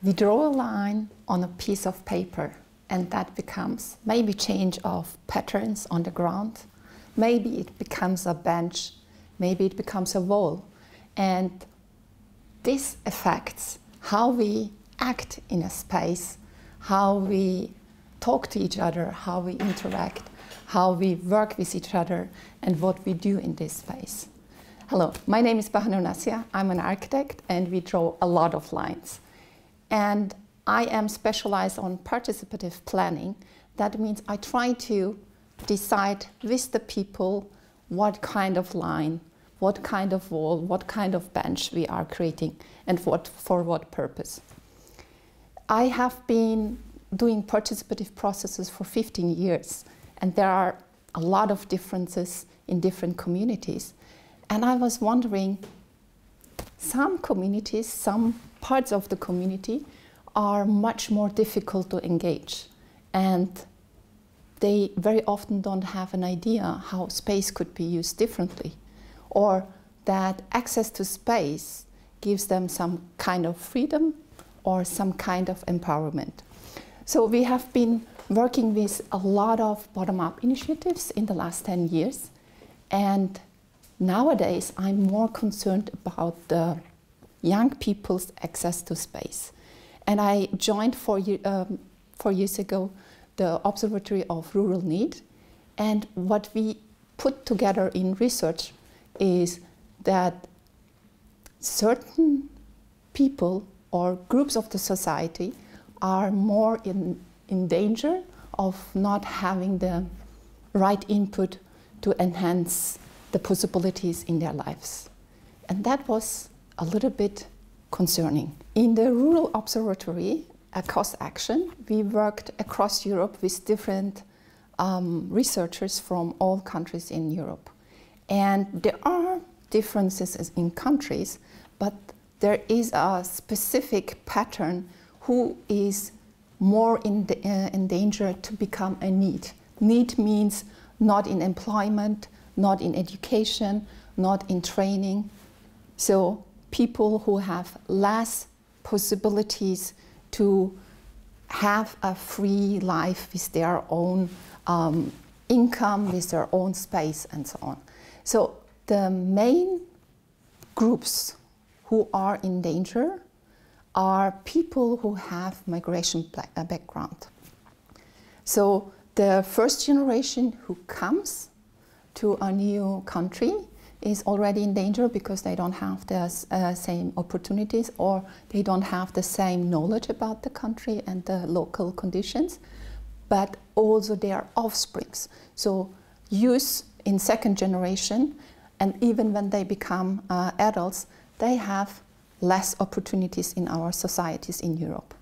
We draw a line on a piece of paper, and that becomes maybe change of patterns on the ground. Maybe it becomes a bench, maybe it becomes a wall. And this affects how we act in a space, how we talk to each other, how we interact, how we work with each other, and what we do in this space. Hello, my name is Bahanur Nasya. I'm an architect, and we draw a lot of lines. And I am specialized on participative planning. That means I try to decide with the people what kind of line, what kind of wall, what kind of bench we are creating, and for what purpose. I have been doing participative processes for 15 years, and there are a lot of differences in different communities. And I was wondering, some communities, some parts of the community are much more difficult to engage, and they very often don't have an idea how space could be used differently, or that access to space gives them some kind of freedom or some kind of empowerment. So we have been working with a lot of bottom-up initiatives in the last 10 years, and nowadays I'm more concerned about the young people's access to space. And I joined 4 years ago the Observatory of Rural Needs, and what we put together in research is that certain people or groups of the society are more in danger of not having the right input to enhance the possibilities in their lives. And that was a little bit concerning. In the Rural Observatory, across action, we worked across Europe with different researchers from all countries in Europe. And there are differences in countries, but there is a specific pattern who is more in danger to become a need. Need means not in employment, not in education, not in training. So people who have less possibilities to have a free life with their own income, with their own space, and so on. So the main groups who are in danger are people who have migration background. So the first generation who comes to a new country is already in danger because they don't have the same opportunities, or they don't have the same knowledge about the country and the local conditions, but also their offsprings. So youth in second generation, and even when they become adults, they have less opportunities in our societies in Europe.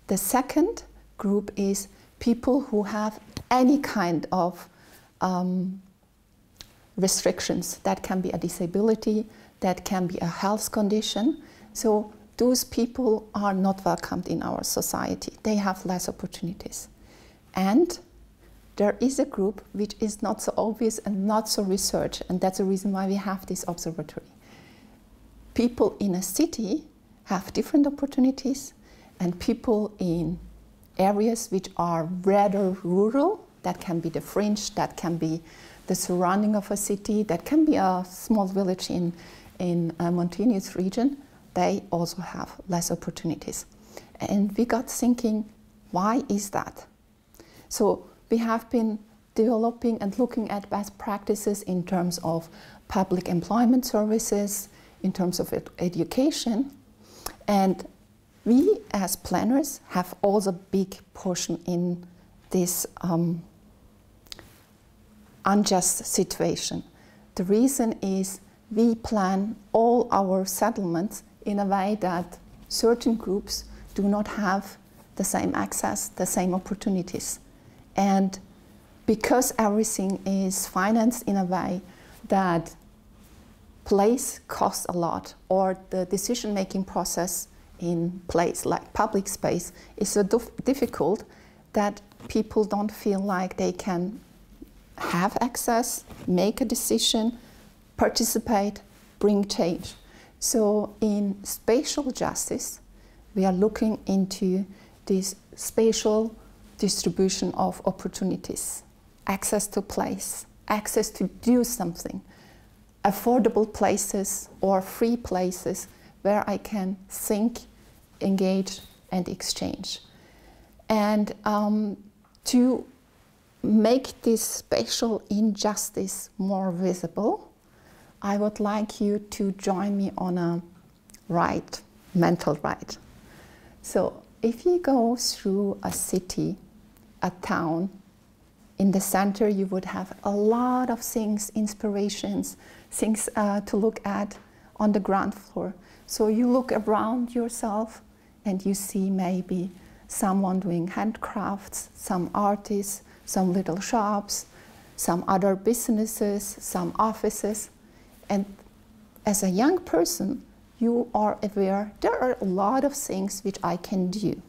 The second group is people who have any kind of restrictions. That can be a disability, that can be a health condition. So those people are not welcomed in our society. They have less opportunities. And there is a group which is not so obvious and not so researched, and that's the reason why we have this observatory. People in a city have different opportunities, and people in areas which are rather rural, that can be the fringe, that can be the surrounding of a city, that can be a small village in a mountainous region, they also have less opportunities. And we got thinking, why is that? So we have been developing and looking at best practices in terms of public employment services, in terms of education, and we as planners have also a big portion in this unjust situation. The reason is we plan all our settlements in a way that certain groups do not have the same access, the same opportunities. And because everything is financed in a way that place costs a lot, or the decision-making process in place, like public space, is so difficult that people don't feel like they can have access, make a decision, participate, bring change. So in spatial justice, we are looking into this spatial distribution of opportunities, access to place, access to do something, affordable places or free places where I can think, engage, and exchange. And to make this spatial injustice more visible, I would like you to join me on a ride, mental ride. So if you go through a city, a town, in the center you would have a lot of things, inspirations, things to look at on the ground floor. So you look around yourself and you see maybe someone doing handcrafts, some artists, some little shops, some other businesses, some offices. And as a young person, you are aware there are a lot of things which I can do.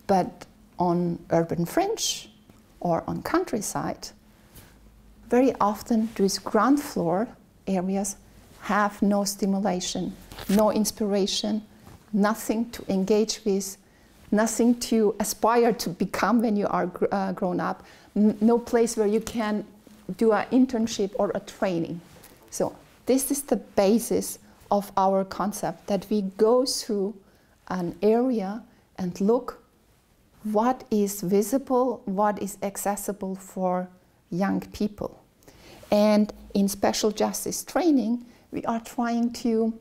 But on urban fringe or on countryside, very often these ground floor areas have no stimulation, no inspiration, nothing to engage with, nothing to aspire to become when you are grown up, no place where you can do an internship or a training. So this is the basis of our concept, that we go through an area and look what is visible, what is accessible for young people. And in special justice training, we are trying to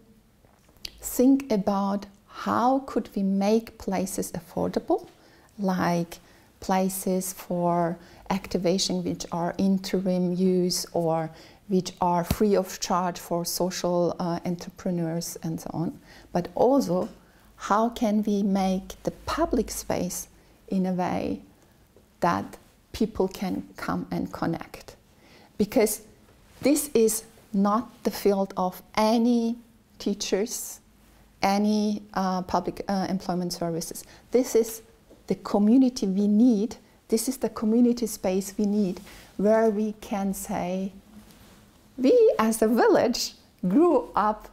think about how could we make places affordable, like places for activation which are interim use or which are free of charge for social entrepreneurs and so on. But also, how can we make the public space in a way that people can come and connect? Because this is not the field of any teachers, any public employment services. This is the community we need. This is the community space we need, where we can say, we as a village grew up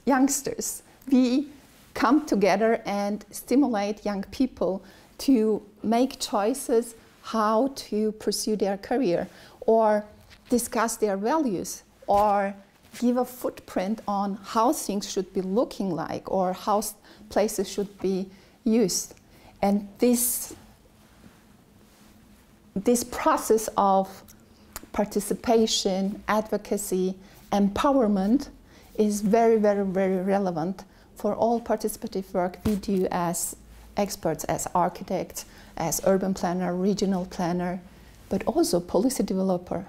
youngsters. We come together and stimulate young people to make choices how to pursue their career, or discuss their values, or give a footprint on how things should be looking like, or how places should be used. And this process of participation, advocacy, empowerment is very, very, very relevant for all participative work we do as experts, as architects, as urban planner, regional planner, but also policy developer.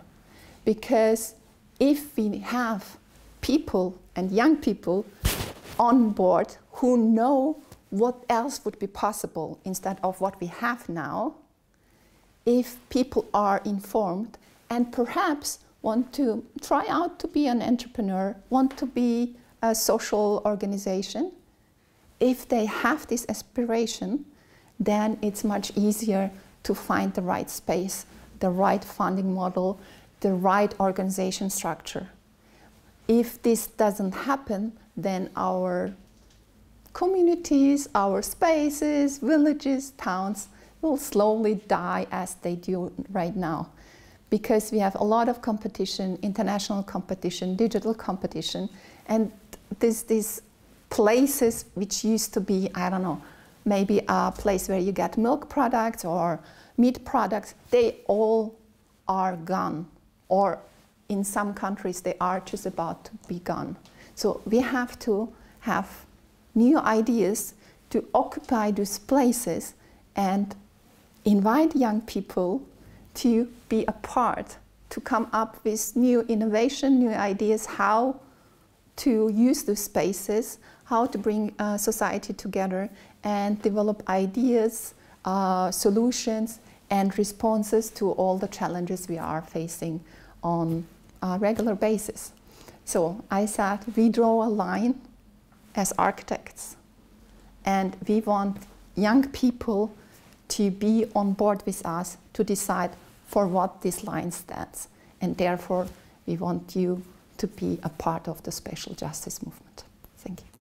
Because if we have people and young people on board who know what else would be possible instead of what we have now, if people are informed and perhaps want to try out to be an entrepreneur, want to be a social organization, if they have this aspiration, then it's much easier to find the right space, the right funding model, the right organization structure. If this doesn't happen, then our communities, our spaces, villages, towns will slowly die as they do right now. Because we have a lot of competition, international competition, digital competition, and these places which used to be, I don't know, maybe a place where you get milk products or meat products, they all are gone. Or in some countries, they are just about to be gone. So we have to have new ideas to occupy these places and invite young people to be a part, to come up with new innovation, new ideas, how to use the spaces, how to bring society together and develop ideas, solutions, and responses to all the challenges we are facing on a regular basis. So I said we draw a line as architects, and we want young people to be on board with us to decide for what this line stands. And therefore, we want you to be a part of the spatial justice movement. Thank you.